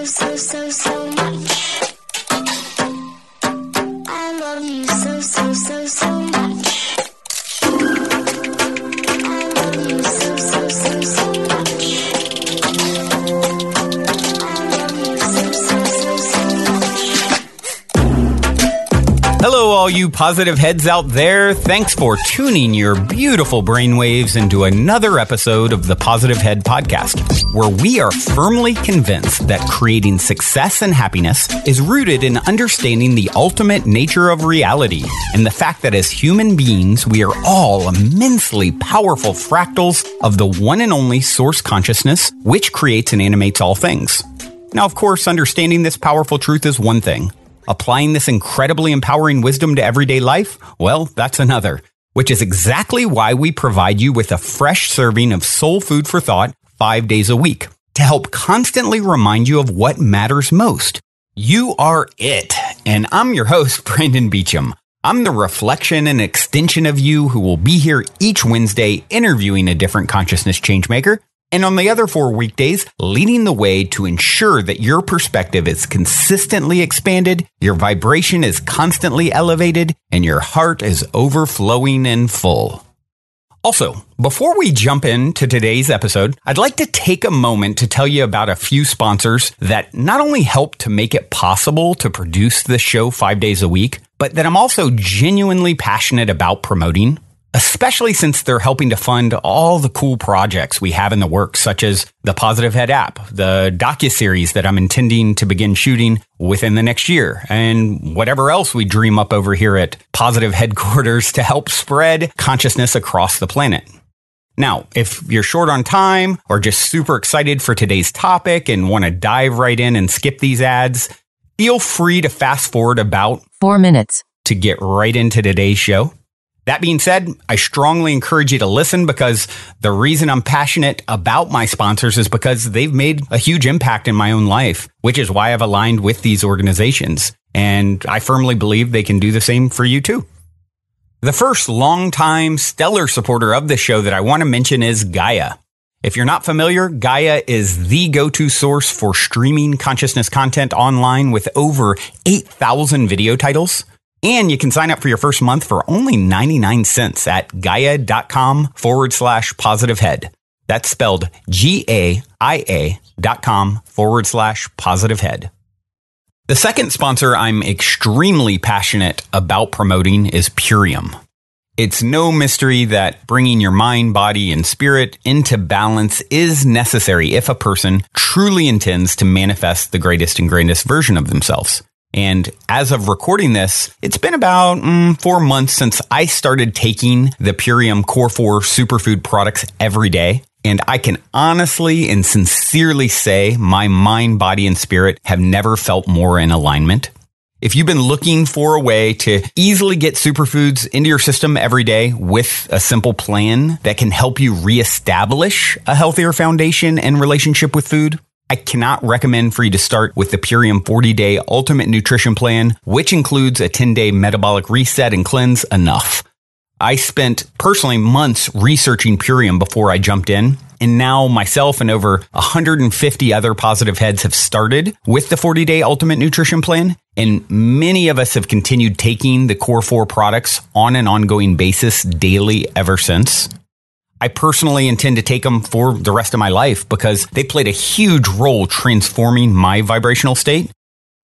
so much. I love you so much. I love you so much. I love you so much. Hello, all you positive heads out there. Thanks for tuning your beautiful brainwaves into another episode of the Positive Head Podcast, where we are firmly convinced that creating success and happiness is rooted in understanding the ultimate nature of reality and the fact that as human beings, we are all immensely powerful fractals of the one and only source consciousness, which creates and animates all things. Now, of course, understanding this powerful truth is one thing. Applying this incredibly empowering wisdom to everyday life, well, that's another, which is exactly why we provide you with a fresh serving of soul food for thought 5 days a week to help constantly remind you of what matters most. You are it. And I'm your host, Brandon Beecham. I'm the reflection and extension of you who will be here each Wednesday interviewing a different consciousness changemaker. And on the other 4 weekdays, leading the way to ensure that your perspective is consistently expanded, your vibration is constantly elevated, and your heart is overflowing and full. Also, before we jump into today's episode, I'd like to take a moment to tell you about a few sponsors that not only help to make it possible to produce this show 5 days a week, but that I'm also genuinely passionate about promoting, especially since they're helping to fund all the cool projects we have in the works, such as the Positive Head app, the docuseries that I'm intending to begin shooting within the next year, and whatever else we dream up over here at Positive Headquarters to help spread consciousness across the planet. Now, if you're short on time or just super excited for today's topic and want to dive right in and skip these ads, feel free to fast forward about 4 minutes to get right into today's show. That being said, I strongly encourage you to listen because the reason I'm passionate about my sponsors is because they've made a huge impact in my own life, which is why I've aligned with these organizations. And I firmly believe they can do the same for you too. The first longtime stellar supporter of the show that I want to mention is Gaia. If you're not familiar, Gaia is the go-to source for streaming consciousness content online with over 8,000 video titles. And you can sign up for your first month for only 99 cents at gaia.com/positivehead. That's spelled GAIA.com/positivehead. The second sponsor I'm extremely passionate about promoting is Purium. It's no mystery that bringing your mind, body, and spirit into balance is necessary if a person truly intends to manifest the greatest and greatest version of themselves. And as of recording this, it's been about 4 months since I started taking the Purium Core 4 superfood products every day. And I can honestly and sincerely say my mind, body, and spirit have never felt more in alignment. If you've been looking for a way to easily get superfoods into your system every day with a simple plan that can help you reestablish a healthier foundation and relationship with food, I cannot recommend for you to start with the Purium 40-Day Ultimate Nutrition Plan, which includes a 10-day metabolic reset and cleanse enough. I spent personally months researching Purium before I jumped in, and now myself and over 150 other positive heads have started with the 40-Day Ultimate Nutrition Plan, and many of us have continued taking the Core 4 products on an ongoing basis daily ever since. I personally intend to take them for the rest of my life because they played a huge role transforming my vibrational state.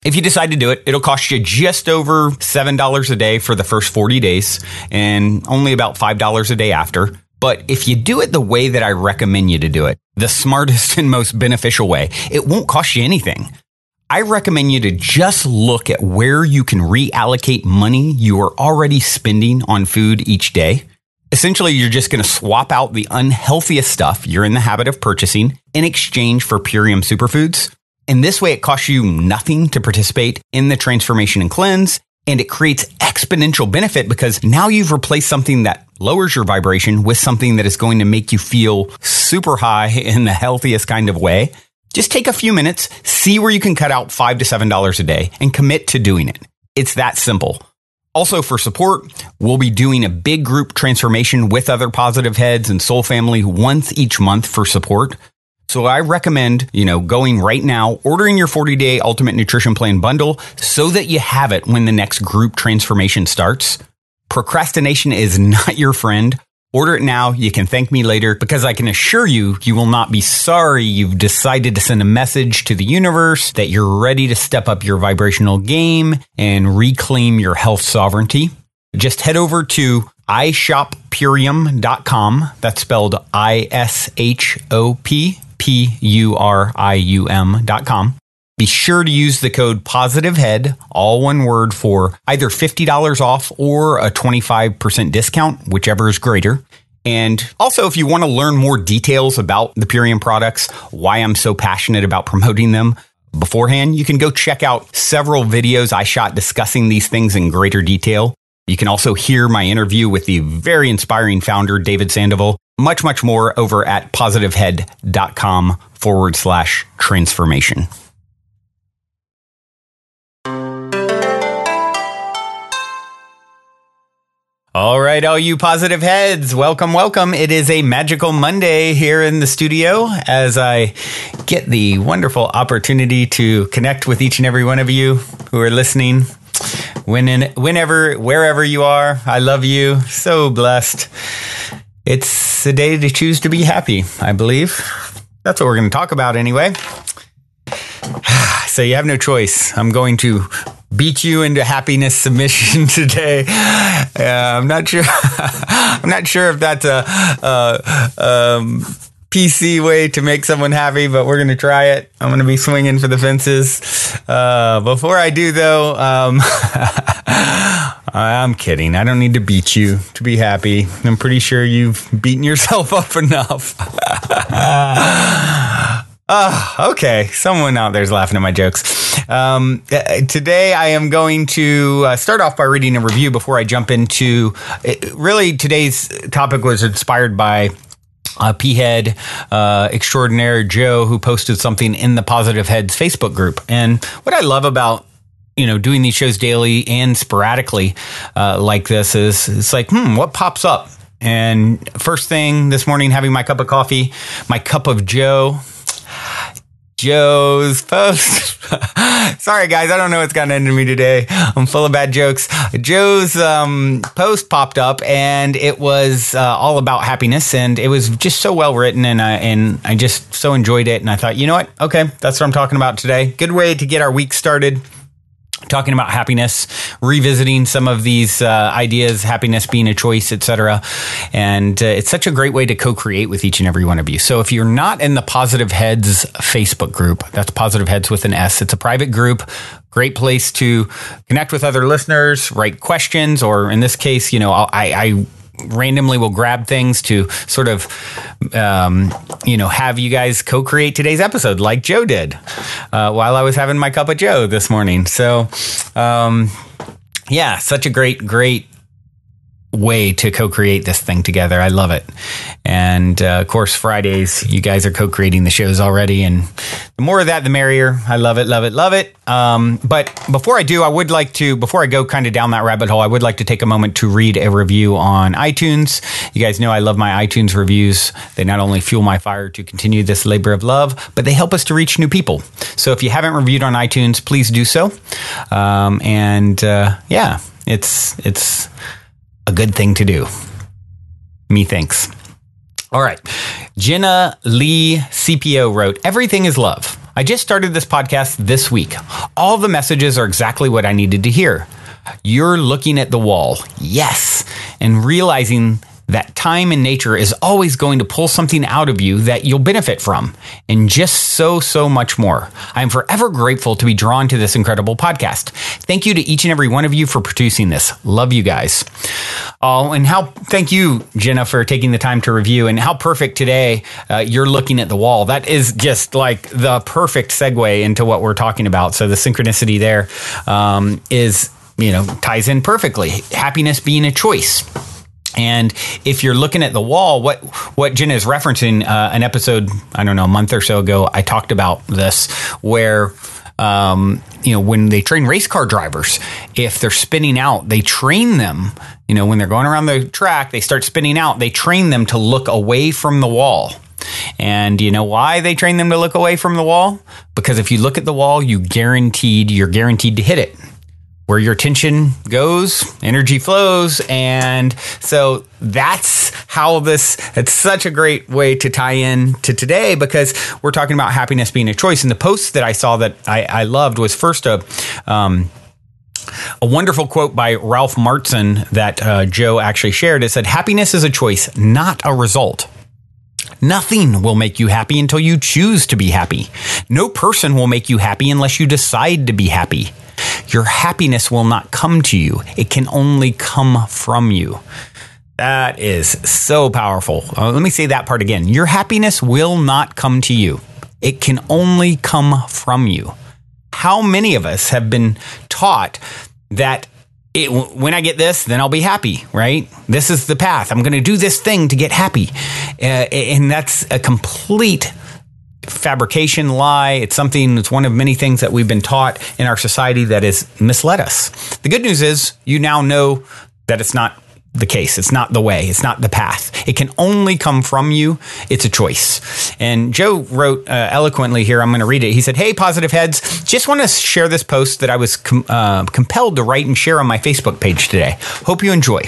If you decide to do it, it'll cost you just over $7 a day for the first 40 days and only about $5 a day after. But if you do it the way that I recommend you to do it, the smartest and most beneficial way, it won't cost you anything. I recommend you to just look at where you can reallocate money you are already spending on food each day. Essentially, you're just going to swap out the unhealthiest stuff you're in the habit of purchasing in exchange for Purium superfoods. And this way, it costs you nothing to participate in the transformation and cleanse. And it creates exponential benefit because now you've replaced something that lowers your vibration with something that is going to make you feel super high in the healthiest kind of way. Just take a few minutes, see where you can cut out $5 to $7 a day and commit to doing it. It's that simple. Also, for support, we'll be doing a big group transformation with other positive heads and soul family once each month for support. So I recommend, going right now, ordering your 40-day Ultimate Nutrition Plan bundle so that you have it when the next group transformation starts. Procrastination is not your friend. Order it now. You can thank me later, because I can assure you, you will not be sorry you've decided to send a message to the universe that you're ready to step up your vibrational game and reclaim your health sovereignty. Just head over to ishoppurium.com. That's spelled ISHOPPURIUM.com. Be sure to use the code POSITIVEHEAD, all one word, for either $50 off or a 25% discount, whichever is greater. And also, if you want to learn more details about the Purium products, why I'm so passionate about promoting them beforehand, you can go check out several videos I shot discussing these things in greater detail. You can also hear my interview with the very inspiring founder, David Sandoval. Much, much more over at positivehead.com/transformation. All right, all you positive heads, welcome, welcome. It is a magical Monday here in the studio as I get the wonderful opportunity to connect with each and every one of you who are listening. Whenever, wherever you are, I love you. So blessed. It's a day to choose to be happy, I believe. That's what we're going to talk about anyway. So you have no choice. I'm going to beat you into happiness submission today. I'm not sure. I'm not sure if that's a PC way to make someone happy, but we're going to try it. I'm going to be swinging for the fences. Before I do, though, I'm kidding. I don't need to beat you to be happy. I'm pretty sure you've beaten yourself up enough. Okay. Someone out there's laughing at my jokes. Today, I am going to start off by reading a review before I jump into really today's topic was inspired by P-Head extraordinaire Joe, who posted something in the Positive Heads Facebook group. And what I love about doing these shows daily and sporadically like this is it's like, what pops up? And first thing this morning, having my cup of coffee, my cup of Joe's post. Sorry, guys. I don't know what's gotten into me today. I'm full of bad jokes. Joe's post popped up, and it was all about happiness, and it was just so well written, and I just so enjoyed it. And I thought, you know what? Okay, that's what I'm talking about today. Good way to get our week started. Talking about happiness, revisiting some of these ideas, happiness being a choice, etc. And it's such a great way to co-create with each and every one of you. So if you're not in the Positive Heads Facebook group, that's Positive Heads with an S. It's a private group. Great place to connect with other listeners, write questions, or in this case, I randomly will grab things to sort of, have you guys co-create today's episode like Joe did while I was having my cup of Joe this morning. So, such a great way to co-create this thing together. I love it. And of course, Fridays, you guys are co-creating the shows already. And the more of that, the merrier. I love it, love it, love it. But before I do, before I go kind of down that rabbit hole, I would like to take a moment to read a review on iTunes. You guys know I love my iTunes reviews. They not only fuel my fire to continue this labor of love, but they help us to reach new people. So if you haven't reviewed on iTunes, please do so. It's a good thing to do. Methinks. All right. Jenna Lee CPO wrote, "Everything is love. I just started this podcast this week. All the messages are exactly what I needed to hear. You're looking at the wall. Yes. And realizing that time and nature is always going to pull something out of you that you'll benefit from, and just so much more. I am forever grateful to be drawn to this incredible podcast. Thank you to each and every one of you for producing this. Love you guys." Oh, and thank you, Jenna, for taking the time to review, and how perfect today you're looking at the wall. That is just like the perfect segue into what we're talking about. So the synchronicity there ties in perfectly. Happiness being a choice. And if you're looking at the wall, what Jenna is referencing, an episode, I don't know, a month or so ago, I talked about this where, when they train race car drivers, if they're spinning out, they train them, when they're going around the track, they start spinning out, they train them to look away from the wall. And do you know why they train them to look away from the wall? Because if you look at the wall, you're guaranteed to hit it. Where your attention goes, energy flows. And so that's how it's such a great way to tie in to today, because we're talking about happiness being a choice. And the post that I saw that I loved was first a wonderful quote by Ralph Martson that Joe actually shared. It said, "Happiness is a choice, not a result. Nothing will make you happy until you choose to be happy. No person will make you happy unless you decide to be happy. Your happiness will not come to you. It can only come from you." That is so powerful. Let me say that part again. Your happiness will not come to you. It can only come from you. How many of us have been taught that when I get this, then I'll be happy, right? This is the path. I'm going to do this thing to get happy. And that's a complete fabrication, lie. It's one of many things that we've been taught in our society that has misled us. The good news is you now know that it's not the case. It's not the way. It's not the path. It can only come from you. It's a choice. And Joe wrote eloquently here. I'm going to read it. He said, "Hey, Positive Heads, just want to share this post that I was compelled to write and share on my Facebook page today. Hope you enjoy.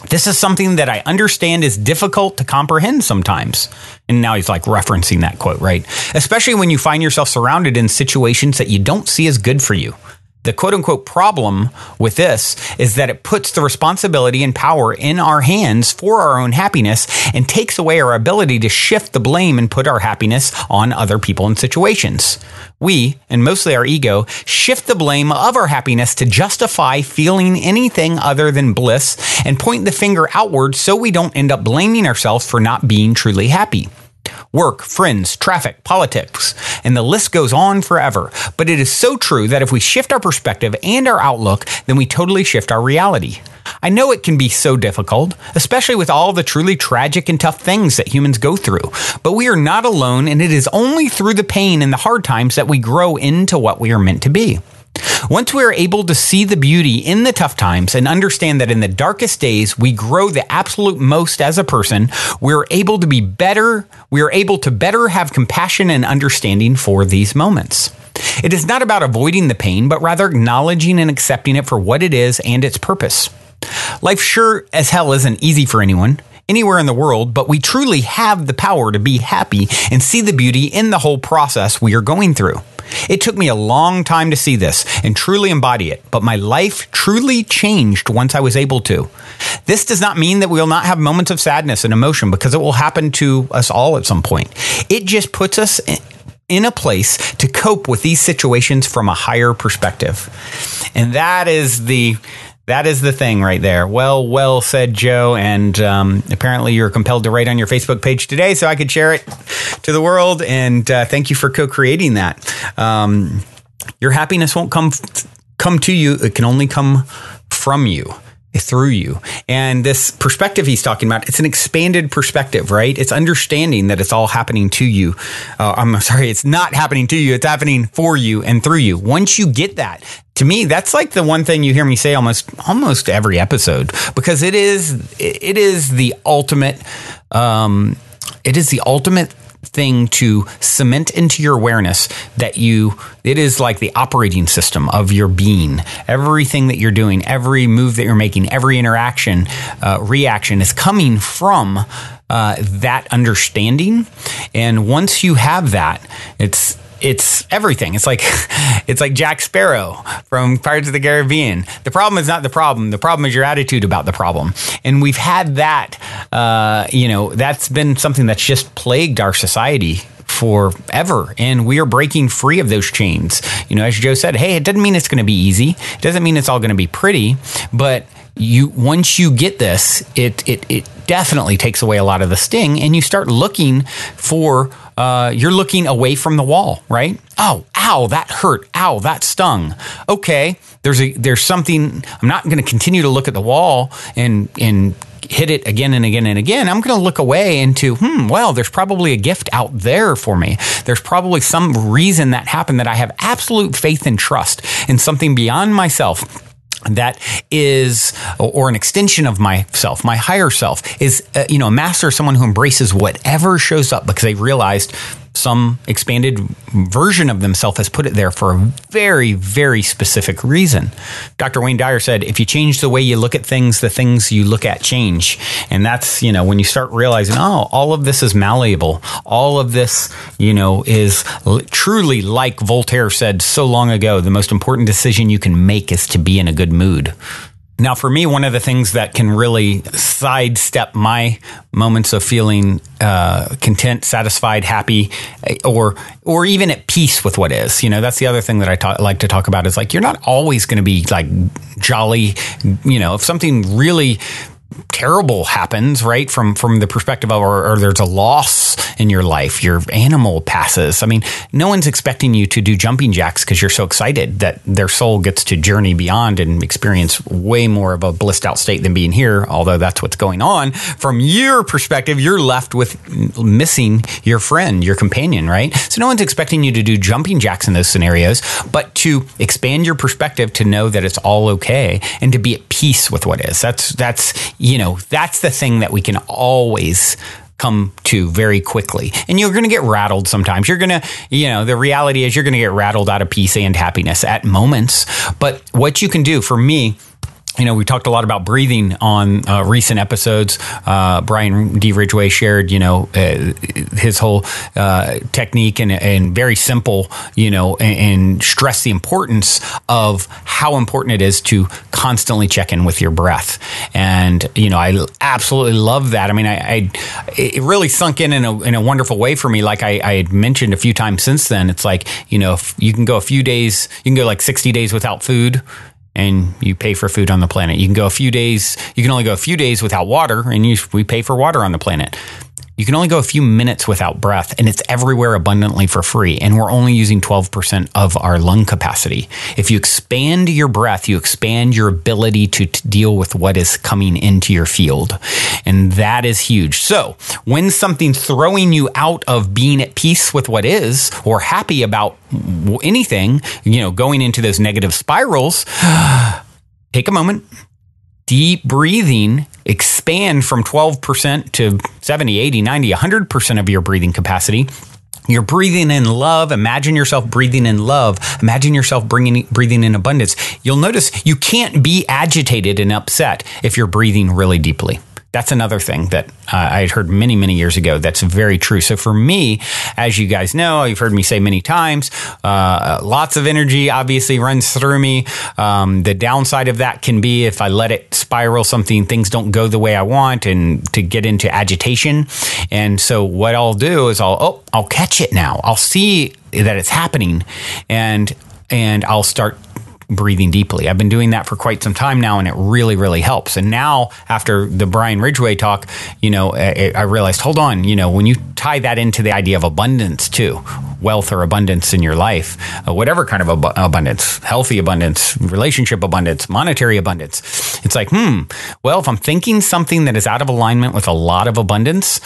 This is something that I understand is difficult to comprehend sometimes." And now he's like referencing that quote, right? "Especially when you find yourself surrounded in situations that you don't see as good for you. The quote unquote problem with this is that it puts the responsibility and power in our hands for our own happiness and takes away our ability to shift the blame and put our happiness on other people and situations. We, and mostly our ego, shift the blame of our happiness to justify feeling anything other than bliss and point the finger outward so we don't end up blaming ourselves for not being truly happy. Work, friends, traffic, politics, and the list goes on forever. But it is so true that if we shift our perspective and our outlook, then we totally shift our reality. I know it can be so difficult, especially with all the truly tragic and tough things that humans go through. But we are not alone, and it is only through the pain and the hard times that we grow into what we are meant to be. Once we are able to see the beauty in the tough times and understand that in the darkest days we grow the absolute most as a person, we are able to better have compassion and understanding for these moments. It is not about avoiding the pain, but rather acknowledging and accepting it for what it is and its purpose. Life sure as hell isn't easy for anyone, anywhere in the world, but we truly have the power to be happy and see the beauty in the whole process we are going through. It took me a long time to see this and truly embody it, but my life truly changed once I was able to. This does not mean that we will not have moments of sadness and emotion, because it will happen to us all at some point. It just puts us in a place to cope with these situations from a higher perspective. And that is the thing right there. Well said, Joe. And apparently you're compelled to write on your Facebook page today so I could share it to the world. And thank you for co-creating that. Your happiness won't come to you. It can only come from you, through you. And this perspective he's talking about, it's an expanded perspective, right? It's understanding that it's all happening to you. It's not happening to you. It's happening for you and through you. Once you get that, to me, that's like the one thing you hear me say almost every episode, because it is the ultimate, thing to cement into your awareness that it is like the operating system of your being. Everything that you're doing, every move that you're making, every interaction, reaction is coming from that understanding. And once you have that, it's everything. It's like Jack Sparrow from Pirates of the Caribbean. The problem is not the problem. The problem is your attitude about the problem. And we've had that, that's been something that's just plagued our society forever. And we are breaking free of those chains. As Joe said, hey, it doesn't mean it's going to be easy. It doesn't mean it's all going to be pretty, but once you get this, it definitely takes away a lot of the sting, and you start looking for, you're looking away from the wall, right? Oh, ow, that hurt. Ow, that stung. Okay, there's something. I'm not going to continue to look at the wall and hit it again and again and again. I'm going to look away into, there's probably a gift out there for me. There's probably some reason that happened that I have absolute faith and trust in something beyond myself. that is, or an extension of myself, my higher self is, a master, someone who embraces whatever shows up because they realized some expanded version of themselves has put it there for a very, very specific reason. Dr. Wayne Dyer said, if you change the way you look at things, the things you look at change. And that's, when you start realizing, all of this is malleable. All of this, is truly, like Voltaire said so long ago, the most important decision you can make is to be in a good mood. Now, for me, one of the things that can really sidestep my moments of feeling content, satisfied, happy, or even at peace with what is, that's the other thing that I like to talk about is like, you're not always going to be like jolly, if something really terrible happens, right? From the perspective of, or there's a loss in your life, your animal passes. I mean, no one's expecting you to do jumping jacks because you're so excited that their soul gets to journey beyond and experience way more of a blissed out state than being here. Although that's what's going on. From your perspective, you're left with missing your friend, your companion, right? So no one's expecting you to do jumping jacks in those scenarios, but to expand your perspective to know that it's all okay and to be at peace with what is. That's the thing that we can always come to very quickly. And you're going to get rattled sometimes. You're going to, the reality is you're going to get rattled out of peace and happiness at moments. But what you can do, for me, we talked a lot about breathing on recent episodes. Brian D. Ridgway shared, his whole technique and very simple, and stress the importance of how important it is to constantly check in with your breath. And, I absolutely love that. I mean, it really sunk in a wonderful way for me. Like I had mentioned a few times since then, it's like, if you can go a few days, you can go like 60 days without food, and you pay for food on the planet. You can go a few days. You can only go a few days without water, and we pay for water on the planet. You can only go a few minutes without breath, and it's everywhere abundantly for free. And we're only using 12% of our lung capacity. If you expand your breath, you expand your ability to deal with what is coming into your field. And that is huge. So when something's throwing you out of being at peace with what is, or happy about anything, going into those negative spirals, take a moment. Deep breathing, expand from 12% to 70, 80, 90, 100% of your breathing capacity. You're breathing in love. Imagine yourself breathing in love. Imagine yourself breathing in abundance. You'll notice you can't be agitated and upset if you're breathing really deeply. That's another thing that I had heard many, many years ago. That's very true. So for me, as you guys know, you've heard me say many times, lots of energy obviously runs through me. The downside of that can be if I let it spiral things don't go the way I want, and to get into agitation. And so what I'll do is I'll catch it now. I'll see that it's happening, and I'll start breathing deeply. I've been doing that for quite some time now, and it really, really helps. And now, after the Brian Ridgway talk, I realized, hold on, when you tie that into the idea of abundance too, wealth or abundance in your life, whatever kind of abundance, healthy abundance, relationship abundance, monetary abundance, it's like, well, if I'm thinking something that is out of alignment with a lot of abundance,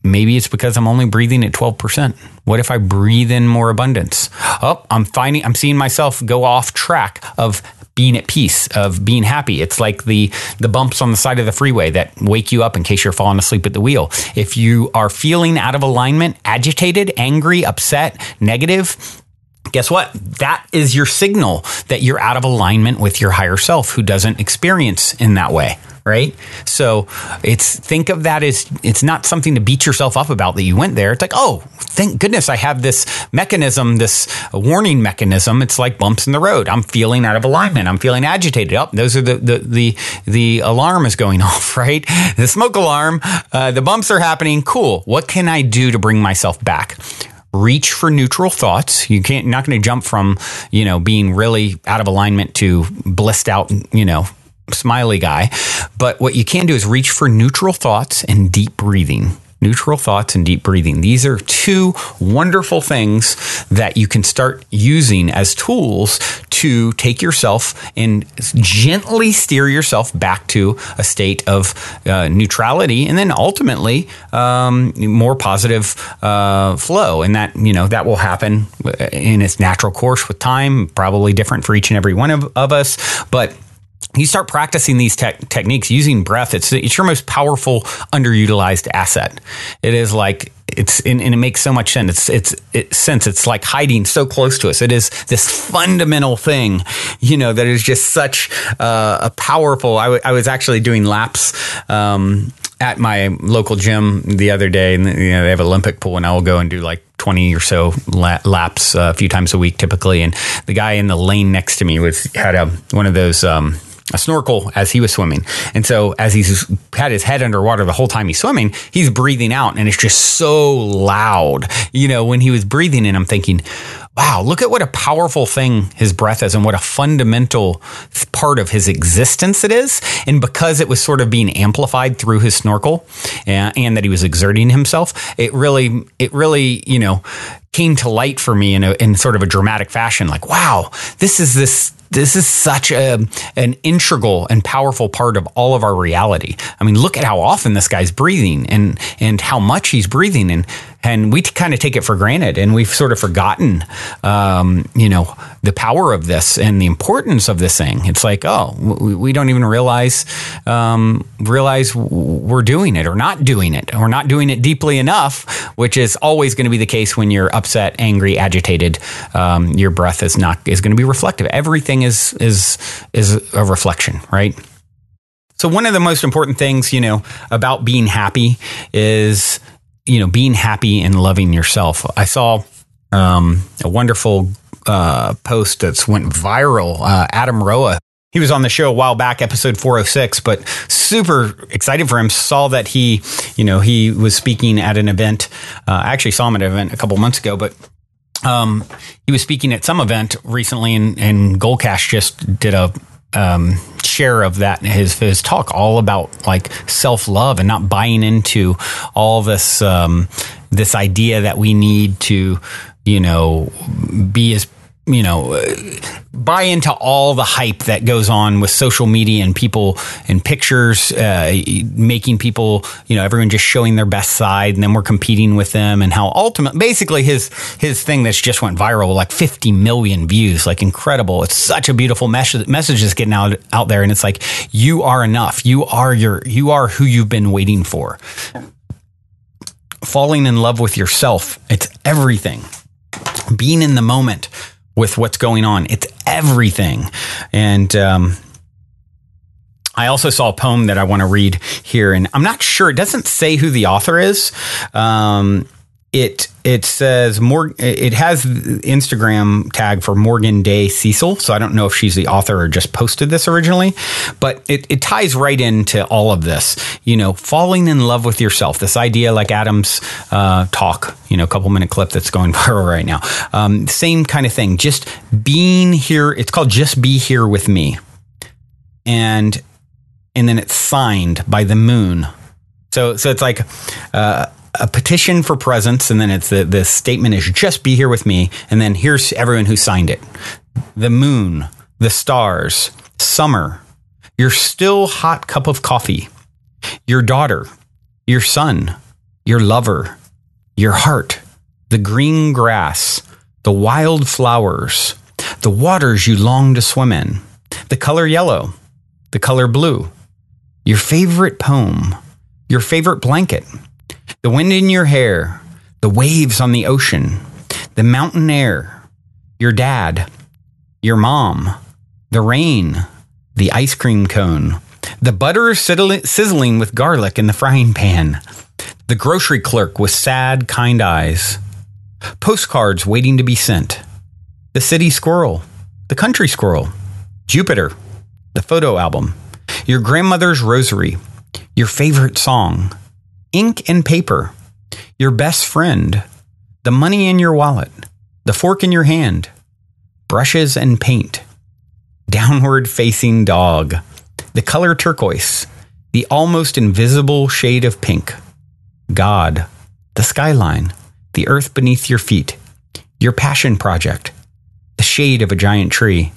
maybe it's because I'm only breathing at 12%. What if I breathe in more abundance? I'm seeing myself go off track of being at peace, of being happy. It's like the bumps on the side of the freeway that wake you up in case you're falling asleep at the wheel. If you are feeling out of alignment, agitated, angry, upset, negative, guess what? That is your signal that you're out of alignment with your higher self, who doesn't experience in that way. Right? So think of that as, it's not something to beat yourself up about that you went there. It's like, oh, thank goodness I have this mechanism, this warning mechanism. It's like bumps in the road. I'm feeling out of alignment. I'm feeling agitated. Oh, those are the alarm is going off, right? The smoke alarm, the bumps are happening. Cool. What can I do to bring myself back? Reach for neutral thoughts. You're not going to jump from, being really out of alignment to blissed out, smiley guy. But what you can do is reach for neutral thoughts and deep breathing. Neutral thoughts and deep breathing. These are two wonderful things that you can start using as tools to take yourself and gently steer yourself back to a state of neutrality, and then ultimately more positive flow. And that, that will happen in its natural course with time, probably different for each and every one of us. But you start practicing these techniques using breath. It's your most powerful underutilized asset. It is like and it makes so much sense. It's like hiding so close to us. It is this fundamental thing, that is just such a powerful. I was actually doing laps at my local gym the other day, and they have an Olympic pool, and I will go and do like 20 or so laps a few times a week typically. And the guy in the lane next to me had one of those. A snorkel as he was swimming. And so as he's had his head underwater the whole time he's swimming, he's breathing out, and it's just so loud, when he was breathing. And I'm thinking, wow, look at what a powerful thing his breath is and what a fundamental part of his existence it is. And because it was sort of being amplified through his snorkel and that he was exerting himself, it really, came to light for me in sort of a dramatic fashion. Like, wow, this is such an integral and powerful part of all of our reality. I mean, look at how often this guy's breathing and how much he's breathing, and we kind of take it for granted, and we've sort of forgotten, the power of this and the importance of this thing. It's like, we don't even realize we're doing it or not doing it, or not doing it deeply enough, which is always going to be the case when you're upset, angry, agitated. Your breath is going to be reflective. Everything is a reflection, right? So one of the most important things, about being happy is, being happy and loving yourself. I saw a wonderful post that's went viral. Adam Roa, he was on the show a while back, episode 406, but super excited for him. Saw that he was speaking at an event. I actually saw him at an event a couple months ago, but he was speaking at some event recently, and Goldcash just did a share of that, his talk, all about like self-love and not buying into all this this idea that we need to be as buy into all the hype that goes on with social media and people and pictures, making people, everyone just showing their best side, and then we're competing with them, and how basically his thing that's just went viral, like 50 million views, like incredible. It's such a beautiful message that's getting out there. And it's like, you are enough. You are who you've been waiting for. Falling in love with yourself. It's everything. Being in the moment with what's going on. It's everything. And I also saw a poem that I want to read here, and I'm not sure. It doesn't say who the author is. It says it has the Instagram tag for Morgan Day Cecil, so I don't know if she's the author or just posted this originally, but it ties right into all of this. Falling in love with yourself. This idea, like Adam's talk, a couple minute clip that's going viral right now. Same kind of thing. Just being here. It's called "Just Be Here with Me," and then it's signed by the moon. So it's like a petition for presence, and then it's the statement is "Just be here with me," and then here's everyone who signed it: the moon, the stars, summer, your still hot cup of coffee, your daughter, your son, your lover, your heart, the green grass, the wild flowers, the waters you long to swim in, the color yellow, the color blue, your favorite poem, your favorite blanket, the wind in your hair, the waves on the ocean, the mountain air, your dad, your mom, the rain, the ice cream cone, the butter sizzling with garlic in the frying pan, the grocery clerk with sad, kind eyes, postcards waiting to be sent, the city squirrel, the country squirrel, Jupiter, the photo album, your grandmother's rosary, your favorite song, ink and paper, your best friend, the money in your wallet, the fork in your hand, brushes and paint, downward facing dog, the color turquoise, the almost invisible shade of pink, God, the skyline, the earth beneath your feet, your passion project, the shade of a giant tree,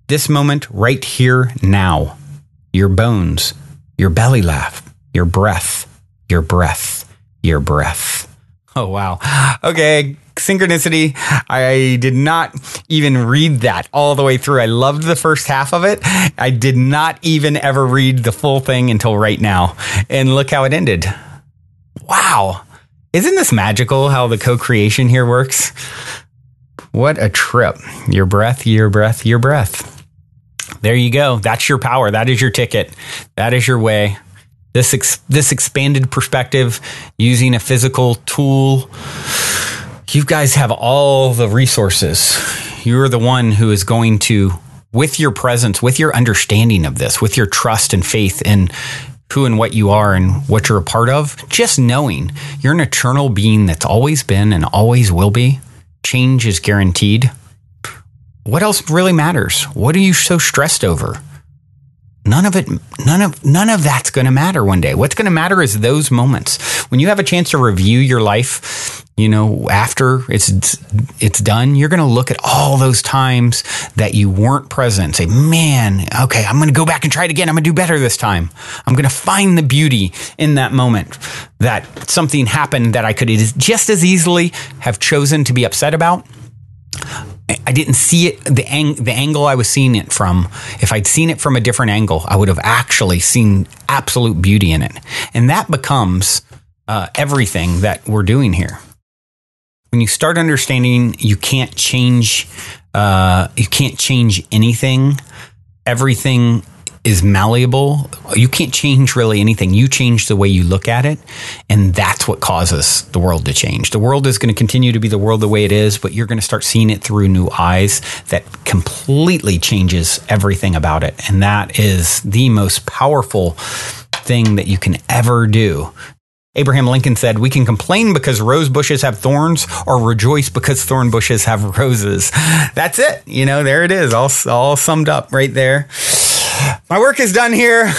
This moment right here now. Your bones, your belly laugh, your breath, your breath, your breath. Oh, wow. Okay, synchronicity. I did not even read that all the way through. I loved the first half of it. I did not even ever read the full thing until right now. And look how it ended. Wow. Isn't this magical how the co-creation here works? What a trip. Your breath, your breath, your breath. There you go. That's your power. That is your ticket. That is your way. This expanded perspective using a physical tool. You guys have all the resources. You're the one who is going to, with your presence, with your understanding of this, with your trust and faith in who and what you are and what you're a part of, just knowing you're an eternal being that's always been and always will be. Change is guaranteed. What else really matters? What are you so stressed over? None of that's going to matter one day. What's going to matter is those moments when you have a chance to review your life. After it's done, you're going to look at all those times that you weren't present and say, man, okay, I'm going to go back and try it again. I'm going to do better this time. I'm going to find the beauty in that moment that something happened that I could just as easily have chosen to be upset about. I didn't see it, the angle I was seeing it from. If I'd seen it from a different angle, I would have actually seen absolute beauty in it. And that becomes everything that we're doing here. When you start understanding you can't change anything, everything is malleable. You can't change really anything. You change the way you look at it, and that's what causes the world to change. The world is going to continue to be the world the way it is, but you're going to start seeing it through new eyes that completely changes everything about it. And that is the most powerful thing that you can ever do. Abraham Lincoln said, we can complain because rose bushes have thorns or rejoice because thorn bushes have roses. That's it. There it is, all summed up right there. My work is done here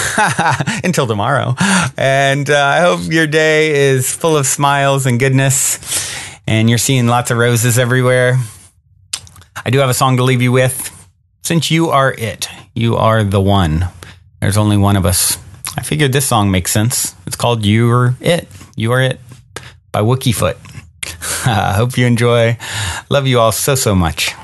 until tomorrow. And I hope your day is full of smiles and goodness and you're seeing lots of roses everywhere. I do have a song to leave you with. Since you are it, you are the one. There's only one of us. I figured this song makes sense. It's called You Are It. You Are It by Wookiefoot. I hope you enjoy. Love you all so, so much.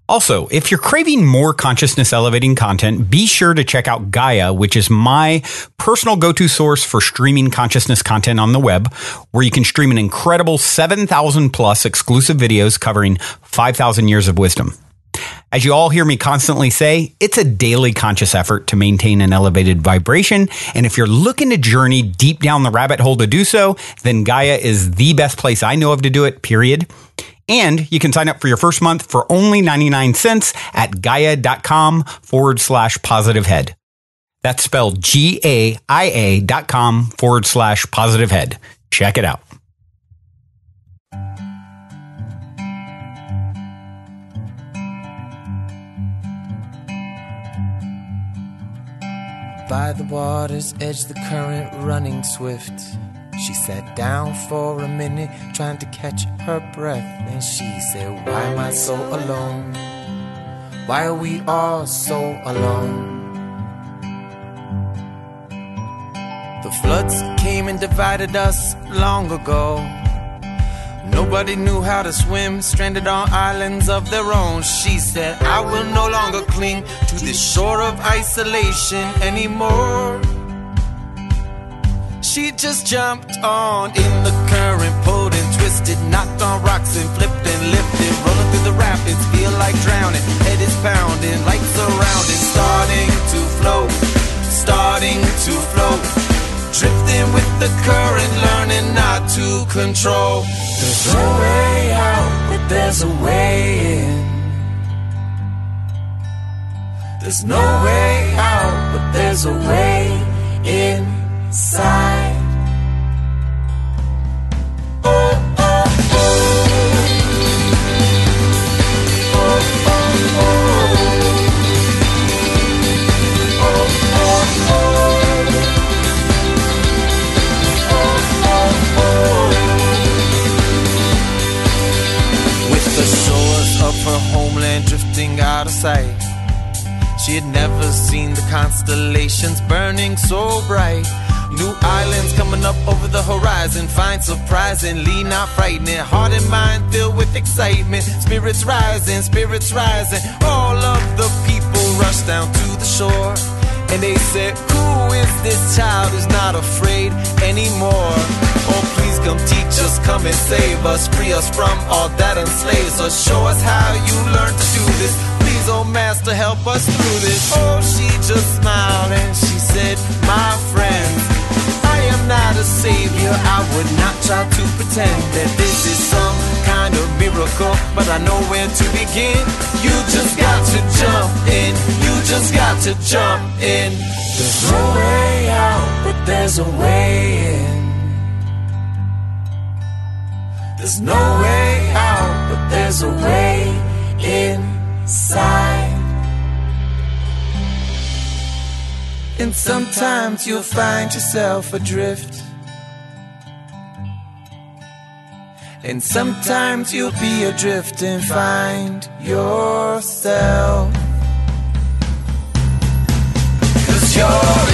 Also, if you're craving more consciousness elevating content, be sure to check out Gaia, which is my personal go-to source for streaming consciousness content on the web, where you can stream an incredible 7,000 plus exclusive videos covering 5,000 years of wisdom. As you all hear me constantly say, it's a daily conscious effort to maintain an elevated vibration. And if you're looking to journey deep down the rabbit hole to do so, then Gaia is the best place I know of to do it, period. And you can sign up for your first month for only 99 cents at gaia.com/positivehead. That's spelled GAIA.com/positivehead. Check it out. By the water's edge, the current running swift. She sat down for a minute, trying to catch her breath. And she said, why am I so alone? Why are we all so alone? The floods came and divided us long ago. Nobody knew how to swim, stranded on islands of their own. She said, I will no longer cling to this shore of isolation anymore. She just jumped on in the current, pulled and twisted, knocked on rocks and flipped and lifted, rolling through the rapids, feel like drowning, head is pounding, lights surrounding, starting to float, drifting with the current, learning not to control. There's no way out, but there's a way in. There's no way out, but there's a way inside. Oh, oh, oh. Oh, oh, oh. Oh, oh, oh. With the shores of her homeland drifting rising out of sight. She had never seen the constellations burning so bright. New islands coming up over the horizon, find surprisingly not frightening. Heart and mind filled with excitement, spirits rising, spirits rising. All of the people rushed down to the shore, and they said, who is this child who's not afraid anymore? Oh, please come teach us, come and save us, free us from all that enslaves us. Show us how you learned to do this. Please, oh master, help us through this. Oh, she just smiled and she said, my friends, I am not a savior. I would not try to pretend that this is some kind of miracle, but I know where to begin. You just got to jump in. You just got to jump in. There's no way out, but there's a way in. There's no way out, but there's a way inside. And sometimes you'll find yourself adrift, and sometimes you'll be adrift and find yourself. 'Cause you're